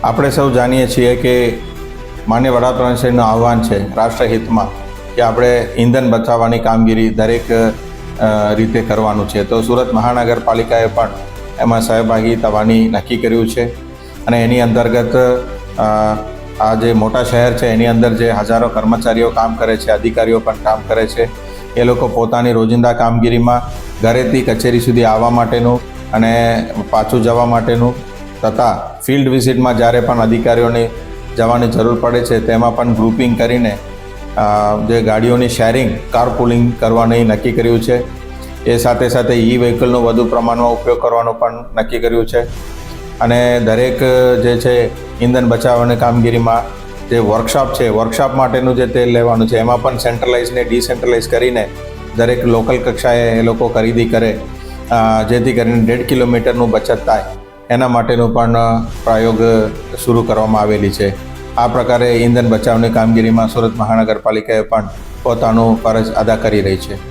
આપણે સૌ જાણીએ છીએ કે માન્ય વડાપ્રધાનશ્રીનું આહવાન છે રાષ્ટ્રહિતમાં કે આપણે ઈંધણ બચાવવાની કામગીરી દરેક રીતે કરવાનું છે. તો સુરત મહાનગરપાલિકાએ પણ એમાં સહભાગી થવાની નક્કી કર્યું છે અને એની અંતર્ગત આ જે મોટા શહેર છે એની અંદર જે હજારો કર્મચારીઓ કામ કરે છે, અધિકારીઓ પણ કામ કરે છે, એ લોકો પોતાની રોજિંદા કામગીરીમાં ઘરેથી કચેરી સુધી આવવા માટેનું અને પાછું જવા માટેનું તથા ફિલ્ડ વિઝિટમાં જ્યારે પણ અધિકારીઓને જવાની જરૂર પડે છે તેમાં પણ ગ્રુપિંગ કરીને જે ગાડીઓની શેરિંગ કારપુલિંગ કરવાની નક્કી કર્યું છે. એ સાથે સાથે ઈ વ્હીકલનો વધુ પ્રમાણમાં ઉપયોગ કરવાનું પણ નક્કી કર્યું છે અને દરેક જે છે ઈંધણ બચાવવાની કામગીરીમાં જે વર્કશોપ માટેનું જે તેલ લેવાનું છે એમાં પણ સેન્ટ્રલાઇઝ ને ડિસેન્ટ્રલાઇઝ કરીને દરેક લોકલ કક્ષાએ એ લોકો ખરીદી કરે જેથી કરીને 1.5 કિલોમીટરનું બચત થાય એના માટેનું પણ પ્રયોગ શરૂ કરવામાં આવેલી છે. આ પ્રકારે ઈંધણ બચાવની કામગીરીમાં સુરત મહાનગરપાલિકાએ પણ પોતાનું ફરજ અદા કરી રહી છે.